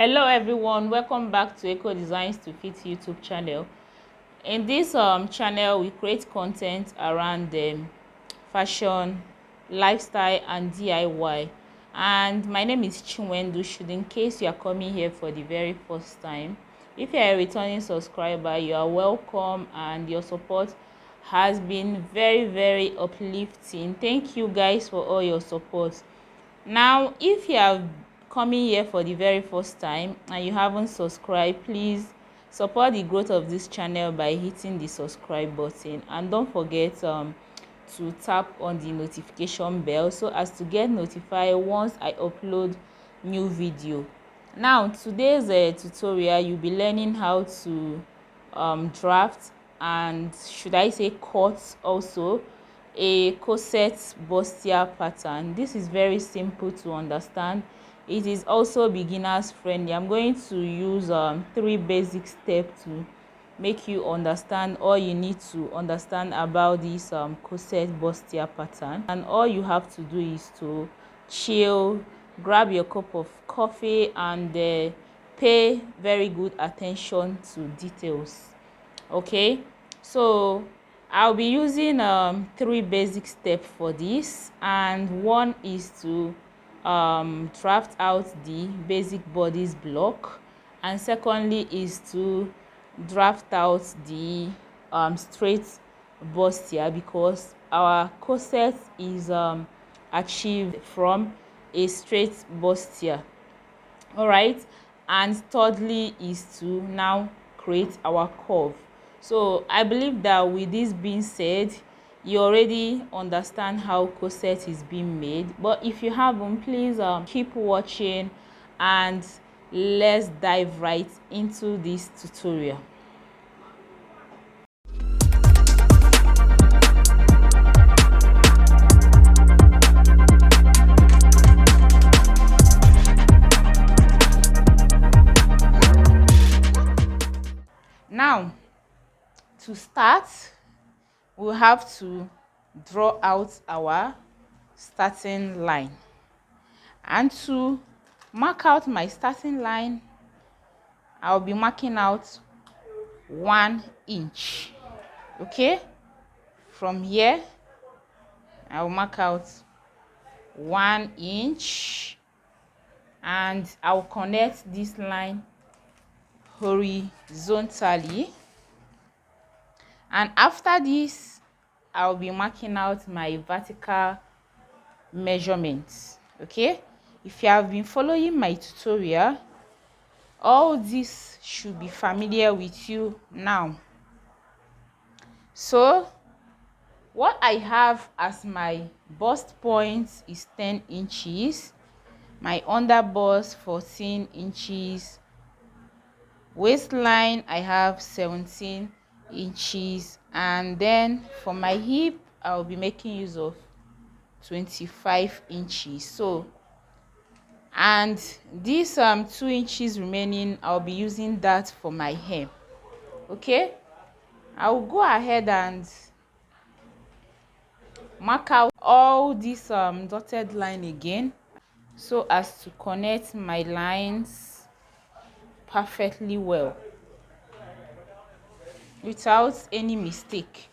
Hello everyone, welcome back to Eco Designs to Fit YouTube channel. In this channel we create content around fashion, lifestyle and DIY, and my name is Chinwendu. Should in case you are coming here for the very first time, if you are a returning subscriber, you are welcome, and your support has been very uplifting. Thank you guys for all your support. Now if you have coming here for the very first time and you haven't subscribed, please support the growth of this channel by hitting the subscribe button, and don't forget to tap on the notification bell so as to get notified once I upload new video. Now today's tutorial, you'll be learning how to draft, and should I say cut also, a corset bustier pattern. This is very simple to understand. It is also beginners friendly. I'm going to use 3 basic steps to make you understand all you need to understand about this corset bustier pattern. And all you have to do is to chill, grab your cup of coffee, and pay very good attention to details. Okay, so I'll be using 3 basic steps for this, and one is to draft out the basic bodice block, and secondly is to draft out the straight bustier, because our corset is achieved from a straight bustier. All right, and thirdly is to now create our curve. So I believe that with this being said, you already understand how corset is being made, but if you haven't, please keep watching and let's dive right into this tutorial. Now to start, we'll have to draw out our starting line, and to mark out my starting line, I'll be marking out 1 inch. Okay, from here I'll mark out 1 inch, and I'll connect this line horizontally, and after this I'll be marking out my vertical measurements. Okay, if you have been following my tutorial, all this should be familiar with you now. So what I have as my bust point is 10 inches, my under bust 14 inches, waistline I have 17 inches, and then for my hip I'll be making use of 25 inches. So, and this 2 inches remaining, I'll be using that for my hem. Okay, I'll go ahead and mark out all this dotted line again so as to connect my lines perfectly well without any mistake.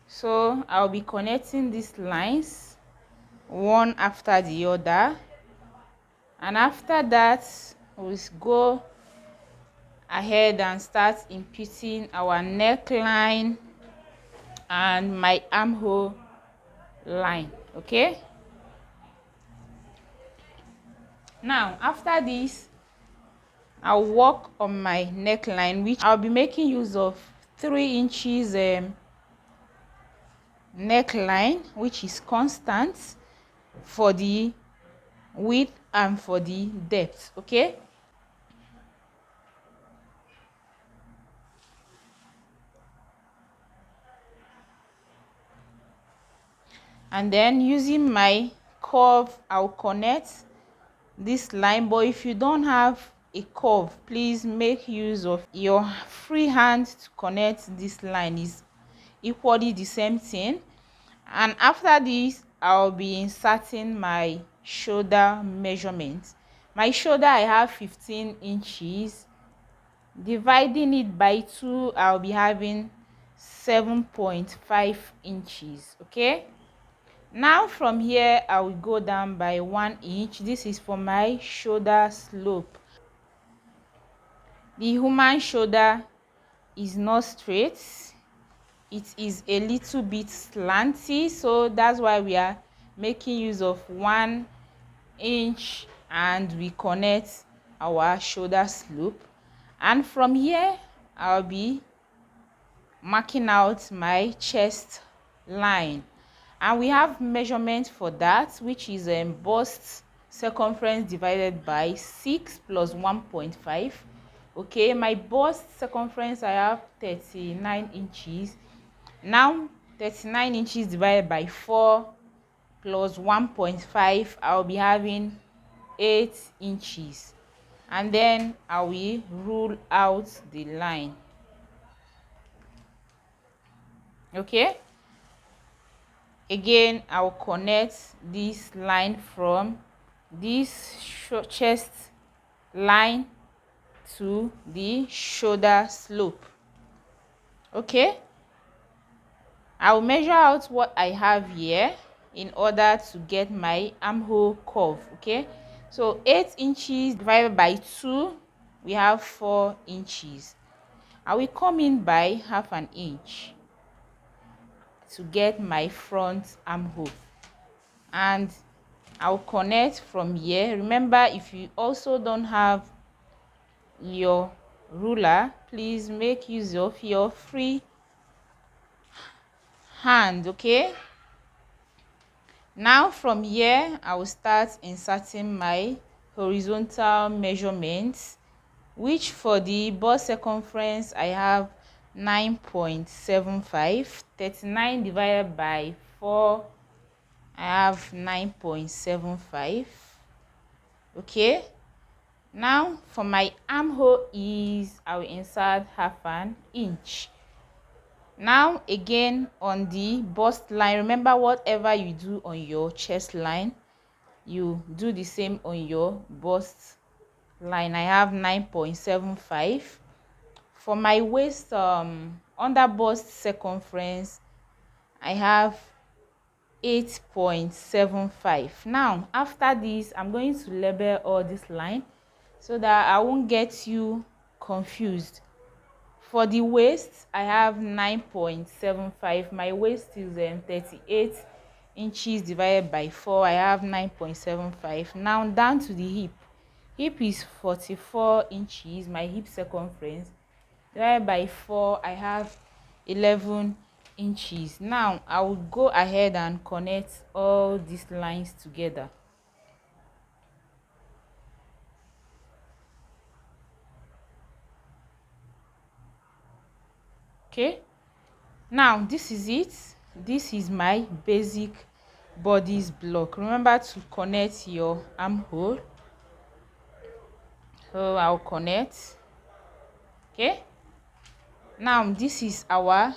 So I'll be connecting these lines one after the other, and after that we'll go ahead and start imputing our neckline and my armhole line. Okay, now after this I'll work on my neckline, which I'll be making use of 3 inches neckline, which is constant for the width and for the depth. Okay, and then using my curve I'll connect this line. But if you don't have a curve, please make use of your free hand to connect this line. Is equally the same thing. And after this I'll be inserting my shoulder measurement, My shoulder, I have 15 inches. Dividing it by 2, I'll be having 7.5 inches. Okay, now from here I will go down by 1 inch. This is for my shoulder slope. The human shoulder is not straight, it is a little bit slanty, so that's why we are making use of 1 inch and we connect our shoulder slope. And from here I'll be marking out my chest line, and we have measurement for that, which is bust circumference divided by 6 plus 1.5. okay, my bust circumference, I have 39 inches. Now 39 inches divided by 4 plus 1.5, I'll be having 8 inches, and then I will rule out the line. Okay, again I will connect this line from this chest line to the shoulder slope. Okay, I will measure out what I have here in order to get my armhole curve. Okay, so 8 inches divided by 2, we have 4 inches. I will come in by half an inch to get my front armhole, and I'll connect from here. Remember, if you also don't have your ruler, please make use of your free hand. Okay, now from here I will start inserting my horizontal measurements, which for the bust circumference I have 9.75. 39 divided by 4, I have 9.75. okay, now for my armhole ease, I will insert half an inch. Now again on the bust line, remember, whatever you do on your chest line, you do the same on your bust line. I have 9.75. For my waist under bust circumference, I have 8.75. now after this, I'm going to label all this line so that I won't get you confused. For the waist, I have 9.75. my waist is 38 inches divided by 4. I have 9.75. now down to the hip. Hip is 44 inches, my hip circumference divided by 4, I have 11 inches. Now I will go ahead and connect all these lines together. Okay, now this is it. This is my basic bodice block. Remember to connect your armhole. So I'll connect. Okay, now this is our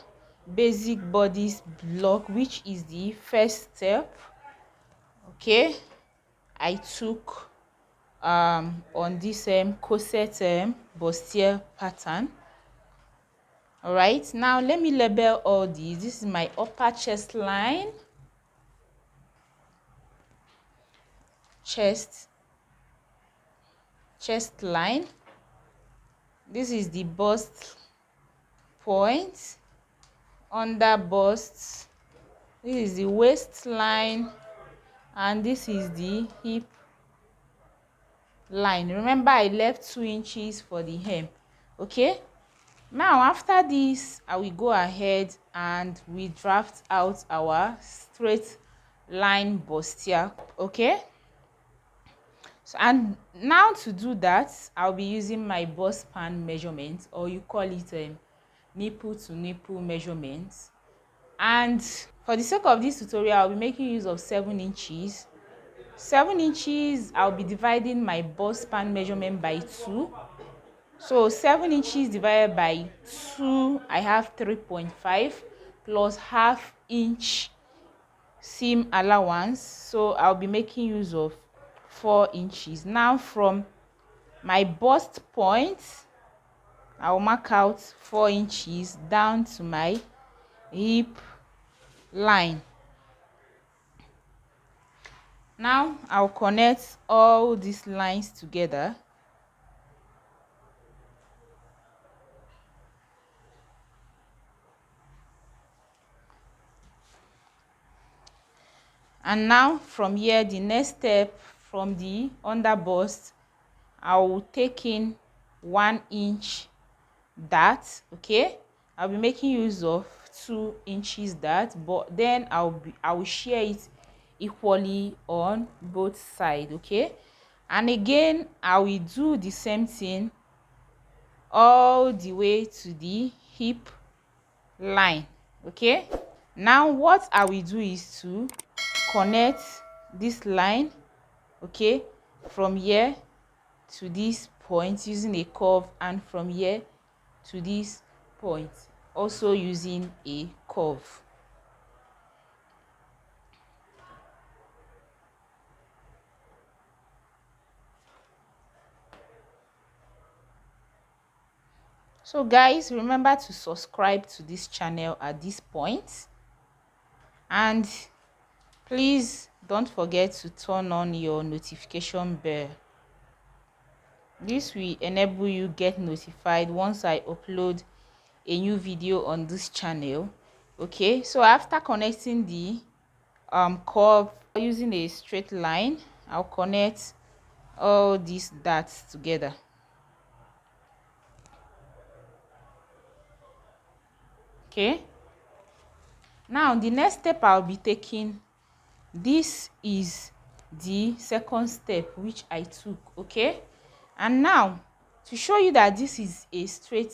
basic bodice block, which is the first step. Okay, I took on this corset bustier pattern. All right, now let me label all these. This is my upper chest line, chest line. This is the bust point, under bust. This is the waistline, and this is the hip line. Remember, I left 2 inches for the hem. Okay, now after this, I will go ahead and we draft out our straight line bustier. Okay, so and now to do that, I'll be using my bust span measurement, or you call it nipple to nipple measurements. And for the sake of this tutorial, I'll be making use of 7 inches. 7 inches, I'll be dividing my bust span measurement by 2. So 7 inches divided by 2, I have 3.5 plus half inch seam allowance. So I'll be making use of 4 inches. Now from my bust point, I'll mark out 4 inches down to my hip line. Now I'll connect all these lines together. And now from here, the next step, from the under bust, I will take in 1 inch dart. Okay, I'll be making use of 2 inches dart, but then I will share it equally on both sides. Okay, and again I will do the same thing all the way to the hip line. Okay, now what I will do is to connect this line, okay, from here to this point using a curve, and from here to this point also using a curve. So guys, remember to subscribe to this channel at this point, and please don't forget to turn on your notification bell. This will enable you get notified once I upload a new video on this channel. Okay, so after connecting the curve using a straight line, I'll connect all these dots together. Okay, now the next step I'll be taking, this is the second step which I took. Okay, and now to show you that this is a straight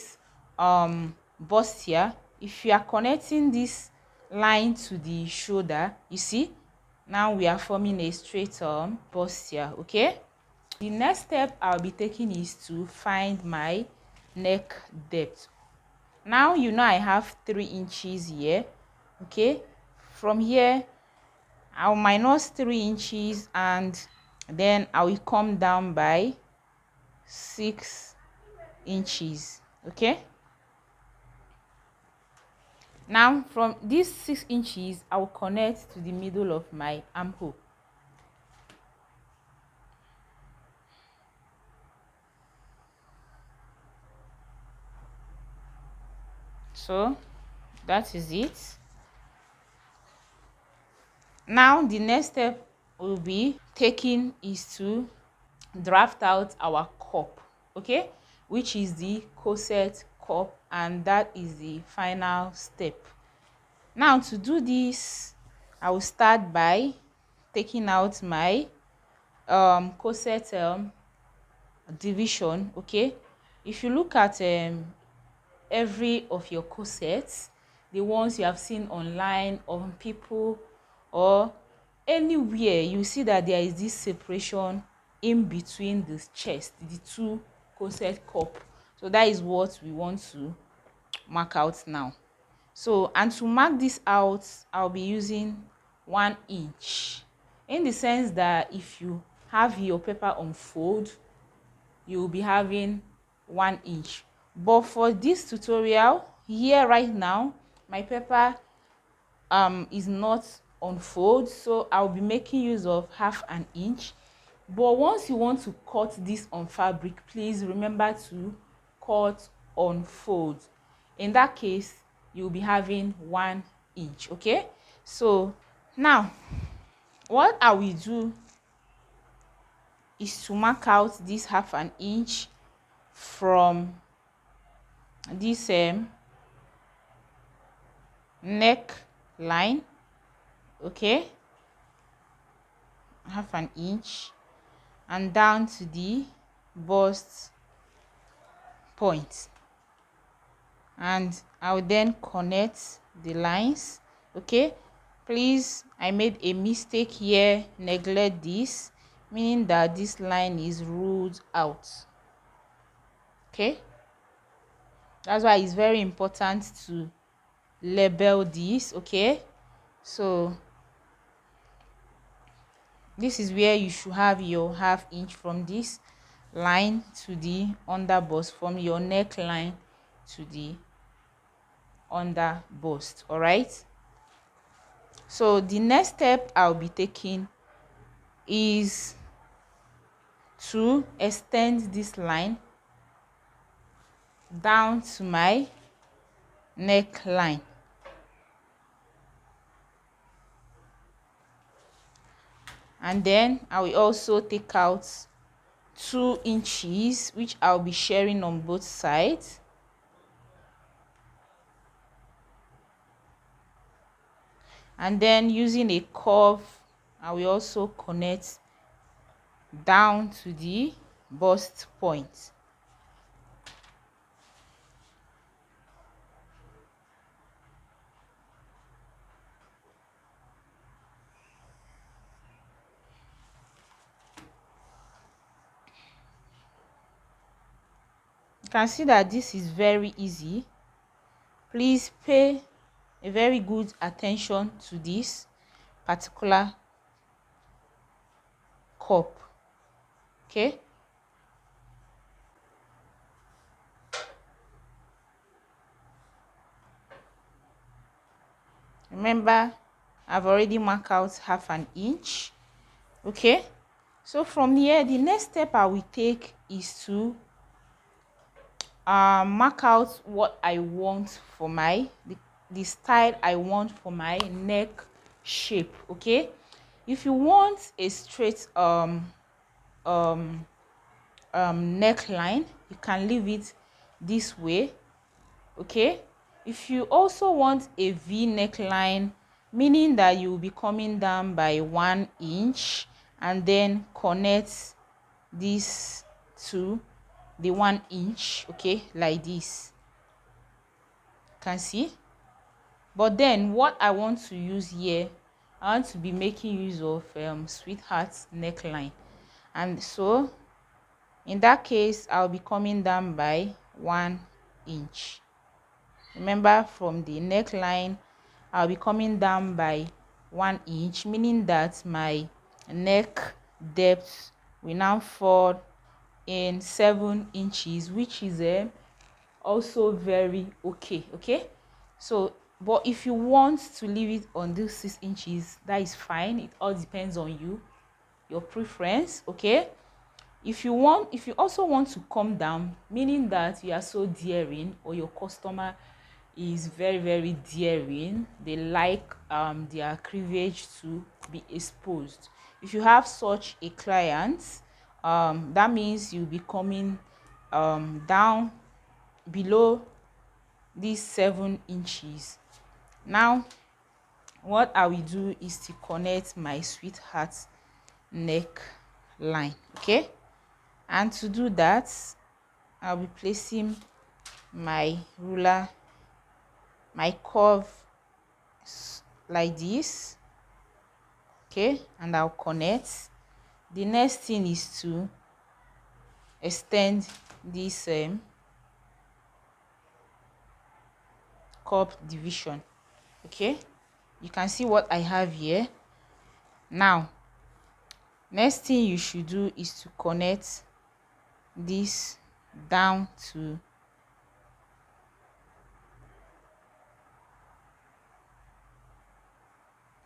bustier, if you are connecting this line to the shoulder, you see now we are forming a straight bustier. Okay, the next step I'll be taking is to find my neck depth. Now you know I have 3 inches here. Okay, from here I'll minus 3 inches, and then I will come down by 6 inches. Okay, now from these 6 inches I will connect to the middle of my armhole. So that is it. Now the next step will be taking is to draft out our cup. Okay, which is the corset cup, and that is the final step. Now to do this, I will start by taking out my corset division. Okay, if you look at every of your corsets, the ones you have seen online on people or anywhere, you see that there is this separation in between the chest, the two corset cup. So that is what we want to mark out now. So, and to mark this out, I'll be using 1 inch, in the sense that if you have your paper on fold, you will be having 1 inch. But for this tutorial here right now, my paper is not on fold, so I'll be making use of 1/2 inch. But once you want to cut this on fabric, please remember to cut on fold. In that case, you'll be having 1 inch. Okay, so now what I will do is to mark out this 1/2 inch from this neck line. Okay, 1/2 inch, and down to the bust point, and I will then connect the lines. Okay, please, I made a mistake here, neglect this, meaning that this line is ruled out. Okay, that's why it's very important to label this. Okay, so This is where you should have your half inch from this line to the under bust, from your neckline to the under bust. All right, so the next step I'll be taking is to extend this line down to my neckline, and then I will also take out 2 inches, which I'll be sharing on both sides, and then using a curve I will also connect down to the bust point. You can see that this is very easy. Please pay a very good attention to this particular cup. Okay, remember I've already marked out half an inch. Okay, so from here the next step I will take is to mark out what I want for my the style I want for my neck shape. Okay, if you want a straight neckline, you can leave it this way. Okay, if you also want a V neckline, meaning that you will be coming down by 1 inch and then connect this to the 1 inch, okay, like this, can see. But then what I want to use here, I want to be making use of sweetheart neckline, and so in that case I'll be coming down by 1 inch. Remember, from the neckline I'll be coming down by 1 inch, meaning that my neck depth will now fall in 7 inches, which is also very okay. Okay, so but if you want to leave it on those 6 inches, that is fine. It all depends on you, your preference. Okay, if you also want to come down, meaning that you are so daring, or your customer is very very daring, they like their cleavage to be exposed, if you have such a client, that means you'll be coming down below these 7 inches. Now what I will do is to connect my sweetheart neck line. Okay, and to do that I'll be placing my ruler, my curve like this. Okay, and I'll connect. The next thing is to extend this curve division. Okay, you can see what I have here. Now next thing you should do is to connect this down to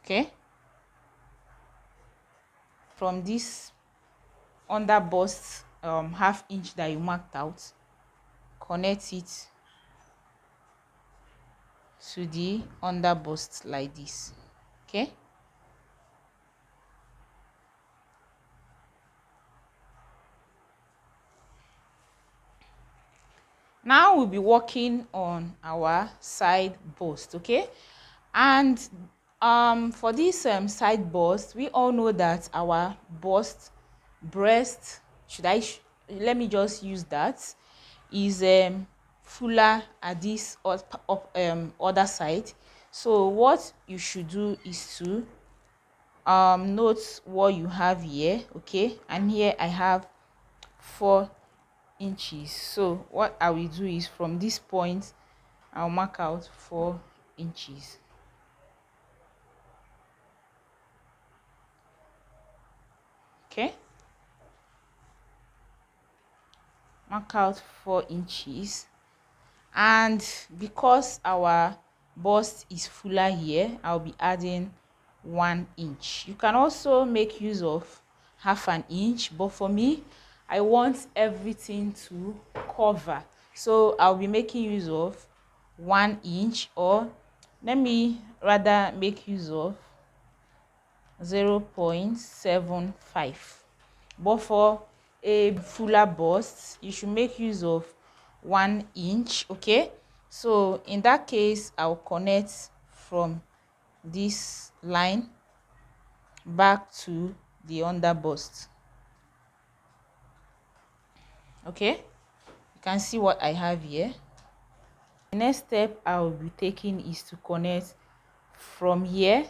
okay, from this under bust half inch that you marked out, connect it to the under bust like this. Okay, now we'll be working on our side bust. Okay, and for this side bust, we all know that our bust, breast, let me just use that, is fuller at this other side. So what you should do is to note what you have here. Okay, and here I have 4 inches. So what I will do is, from this point I'll mark out 4 inches. Okay, mark out 4 inches. And because our bust is fuller here, I'll be adding 1 inch. You can also make use of half an inch, but for me, I want everything to cover, so I'll be making use of 1 inch, or let me rather make use of 0.75. But for a fuller bust, you should make use of 1 inch. Okay, so in that case, I'll connect from this line back to the under bust. Okay, you can see what I have here. The next step I will be taking is to connect from here,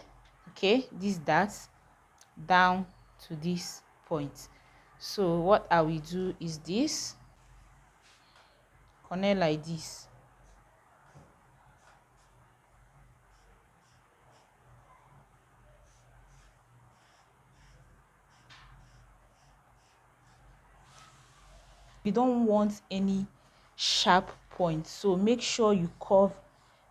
okay, this dart down to this point. So what I will do is this, connect like this. You don't want any sharp point, so make sure you curve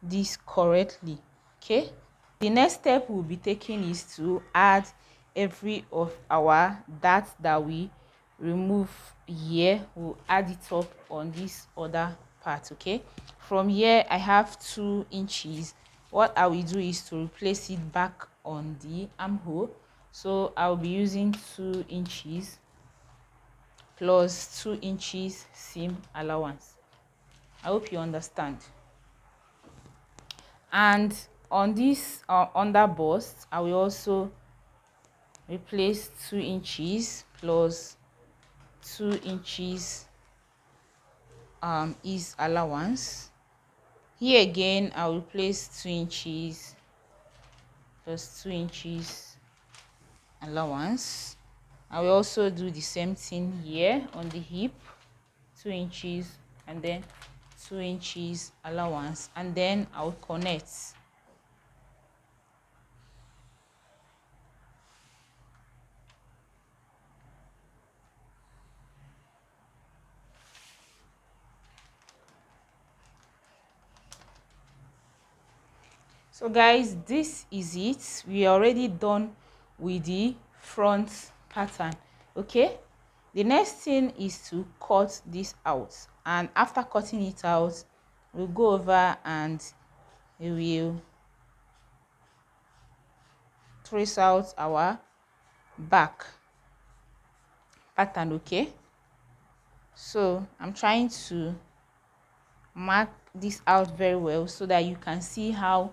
this correctly. Okay, the next step we'll be taking is to add every of our darts that we remove here. We'll add it up on this other part. Okay, from here I have 2 inches. What I will do is to replace it back on the armhole, so I'll be using 2 inches plus 2 inches seam allowance. I hope you understand. And on this under bust, I will also replace 2 inches plus 2 inches is allowance. Here again, I will place 2 inches plus 2 inches allowance. I will also do the same thing here on the hip, 2 inches and then 2 inches allowance, and then I'll connect. So guys, this is it. We are already done with the front pattern. Okay, the next thing is to cut this out, and after cutting it out, we'll go over and we will trace out our back pattern. Okay, so I'm trying to mark this out very well so that you can see how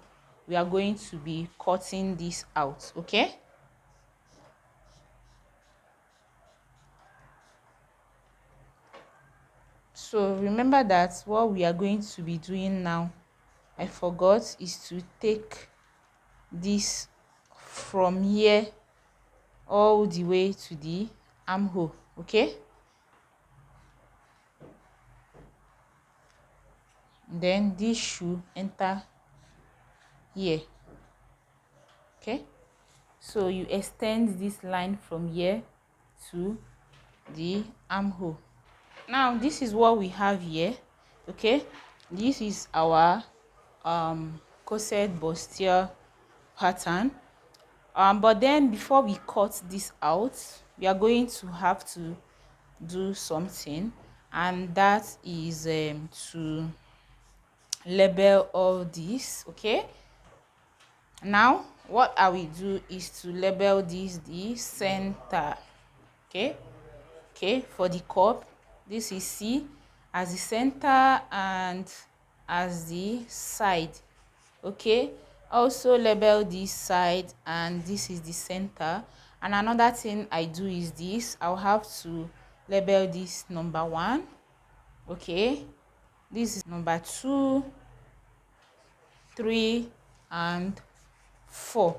we are going to be cutting this out. Okay, so remember that what we are going to be doing now, I forgot, is to take this from here all the way to the armhole. Okay, then this should enter here. Okay, so you extend this line from here to the armhole. Now this is what we have here. Okay, this is our corset bustier pattern. But then before we cut this out, we are going to have to do something, and that is to label all this. Okay, now what I will do is to label this the center. Okay, for the cup, this is C as the center and as the side. Okay, also label this side, and this is the center. And another thing I do is this, I'll have to label this number 1. Okay, this is number 2, 3 and 4.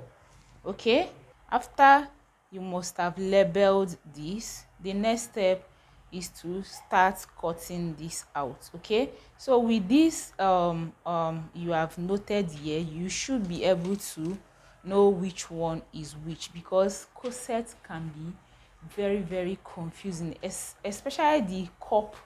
Okay, after you must have labeled this, the next step is to start cutting this out. Okay, so with this you have noted here, you should be able to know which one is which, because corset can be very confusing, especially the cup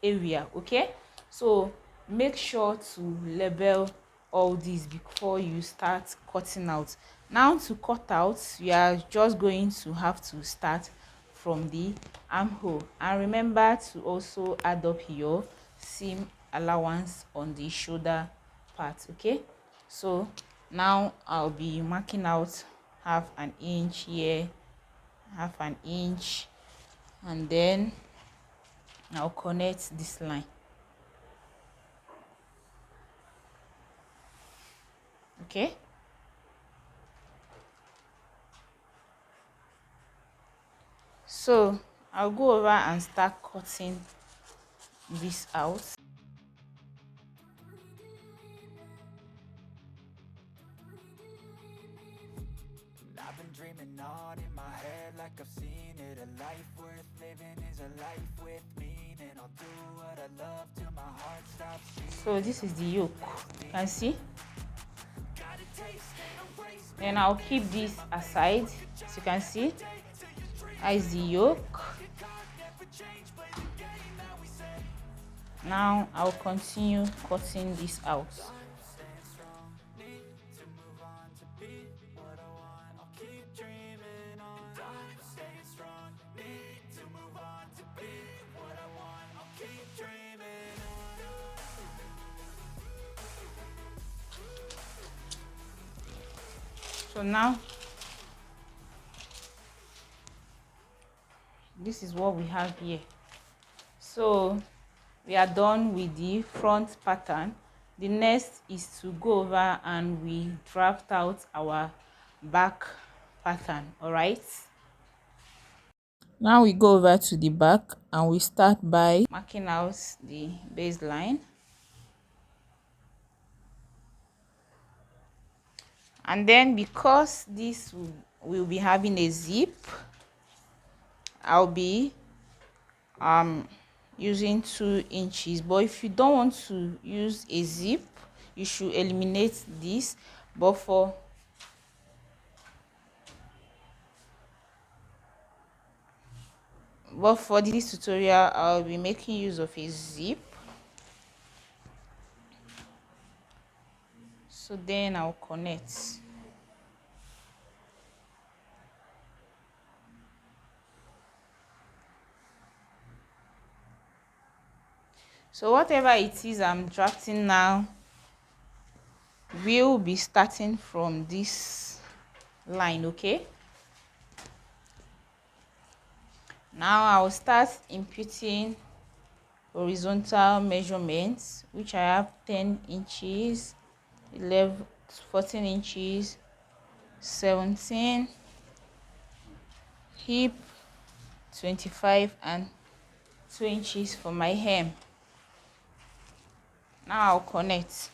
area. Okay, so make sure to label all these before you start cutting out. Now to cut out, you are just going to have to start from the armhole, and remember to also add up your seam allowance on the shoulder part. Okay, so now I'll be marking out half an inch here, half an inch, and then I'll connect this line. Okay, so I'll go over and start cutting this out. I've been dreaming on in my head like I've seen it. A life worth living is a life with meaning. I'll do what I love till my heart stops beating. So this is the yoke, you can see. Then I'll keep this aside. As you can see, that is the yoke. Now I'll continue cutting this out. So now this is what we have here. So we are done with the front pattern. The next is to go over and we draft out our back pattern. All right, now we go over to the back and we start by marking out the baseline, and then because this will be having a zip, I'll be using 2 inches. But if you don't want to use a zip, you should eliminate this. But for this tutorial, I'll be making use of a zip. So then I'll connect. So whatever it is I'm drafting now, we'll be starting from this line. Okay, now I'll start imputing horizontal measurements, which I have 10 inches, 11, 14 inches, 17, hip 25, and 2 inches for my hem. Now I'll connect.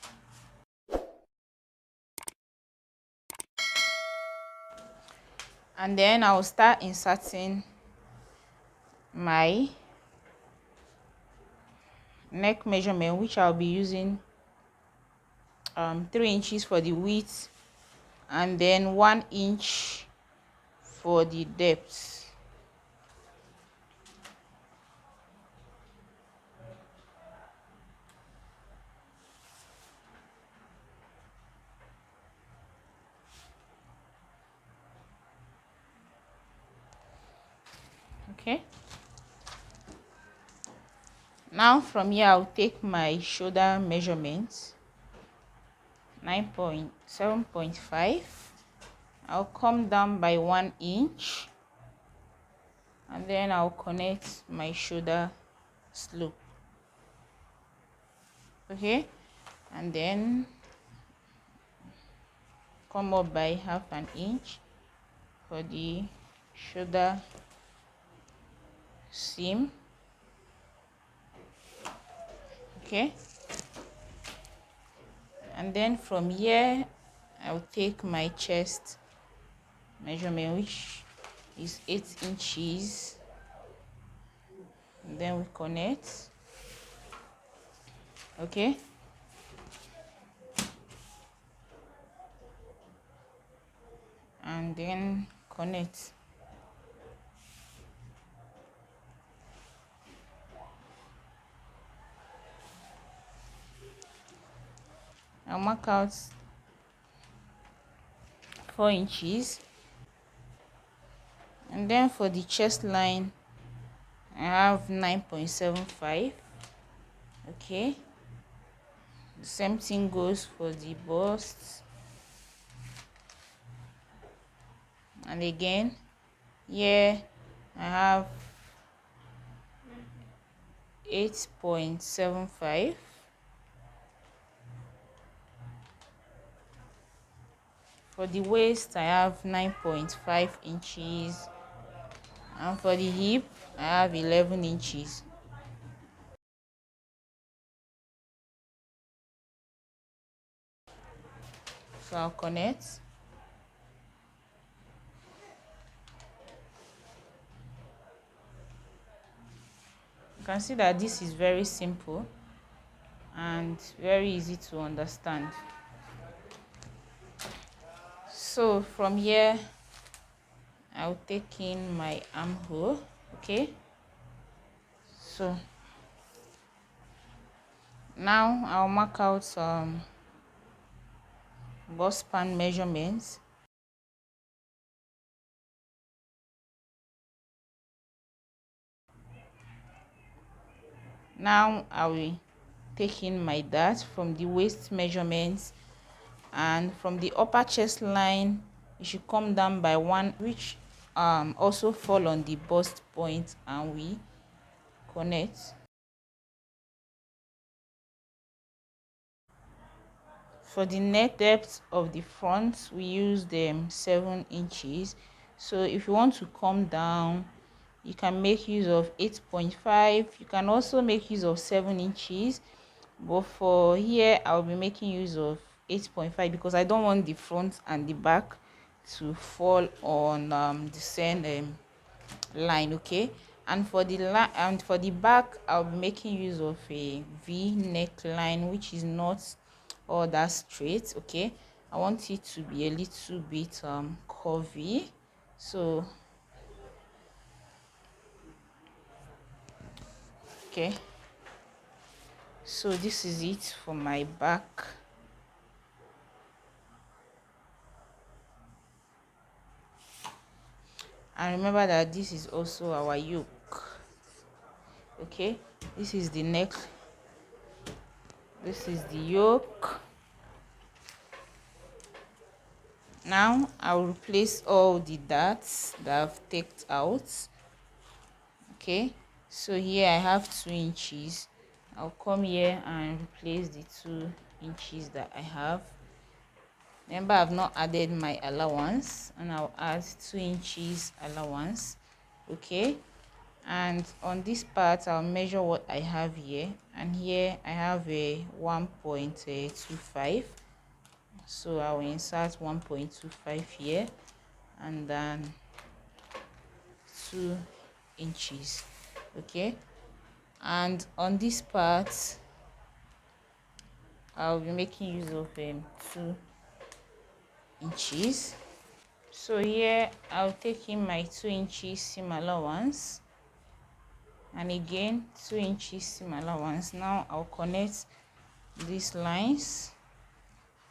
And then I'll start inserting my neck measurement, which I'll be using 3 inches for the width and then 1 inch for the depth. Okay, now from here I'll take my shoulder measurements, 7.5. I'll come down by 1 inch and then I'll connect my shoulder slope. Okay, and then come up by half an inch for the shoulder seam. Okay, and then from here I'll take my chest measurement, which is 8 inches, and then we connect. Okay, and then connect. I'll mark out 4 inches, and then for the chest line I have 9.75. okay, the same thing goes for the bust, and again here I have 8.75. For the waist I have 9.5 inches, and for the hip I have 11 inches. So I'll connect. You can see that this is very simple and very easy to understand. So from here I'll take in my armhole. Okay, so now I'll mark out some bust span measurements. Now I will take in my dart from the waist measurements, and from the upper chest line it should come down by 1, which also fall on the bust point, and we connect. For the neck depth of the front we use them 7 inches. So if you want to come down you can make use of 8.5. You can also make use of 7 inches, but for here I'll be making use of 8.5 because I don't want the front and the back to fall on the same line. Okay, and for the back I'll be making use of a V neckline, which is not all that straight. Okay, I want it to be a little bit curvy. So okay, so this is it for my back. And remember that this is also our yoke. Okay, this is the neck, this is the yoke. Now I'll replace all the darts that I've taken out. Okay, so here I have 2 inches. I'll come here and replace the 2 inches that I have. Remember, I've not added my allowance, and I'll add 2 inches allowance. Okay, and on this part I'll measure what I have here, and here I have a 1.25. so I will insert 1.25 here, and then 2 inches. Okay, and on this part I'll be making use of 2 inches. So here I'll take in my 2 inches seam allowance, and again 2 inches seam allowance. Now I'll connect these lines.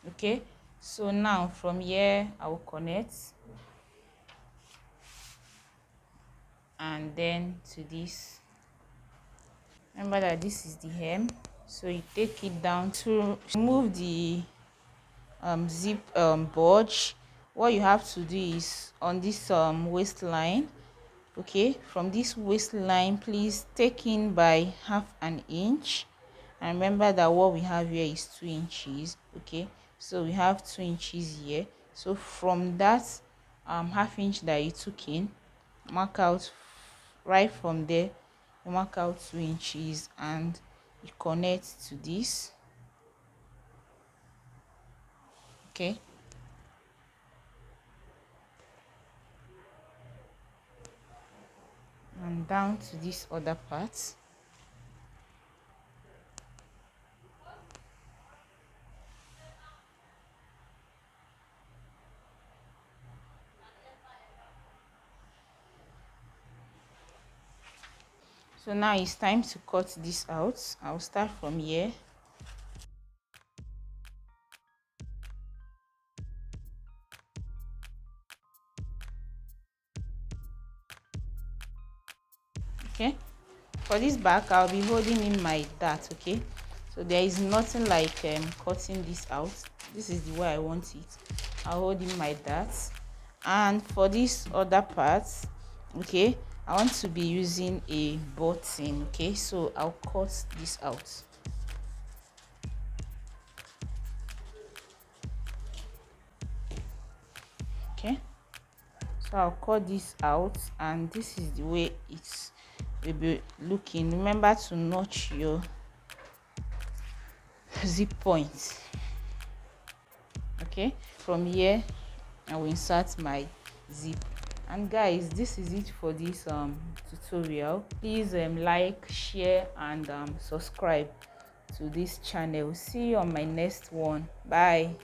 Okay, so now from here I'll connect, and then to this. Remember that this is the hem, so you take it down to remove the zip bulge. What you have to do is on this waistline. Okay, from this waistline please take in by half an inch, and remember that what we have here is 2 inches. Okay, so we have 2 inches here. So from that half inch that you took in, mark out right from there, you mark out 2 inches and you connect to this. Okay, and down to this other part. So now it's time to cut this out. I'll start from here. Okay, for this back I'll be holding in my dart. Okay, so there is nothing like cutting this out. This is the way I want it. I'll hold in my dart. And for this other part, okay, I want to be using a button. Okay, so I'll cut this out. Okay, so I'll cut this out, and this is the way it will be looking. Remember to notch your zip point. Okay, from here I will insert my zip. And guys, this is it for this tutorial. Please like, share, and subscribe to this channel. See you on my next one. Bye.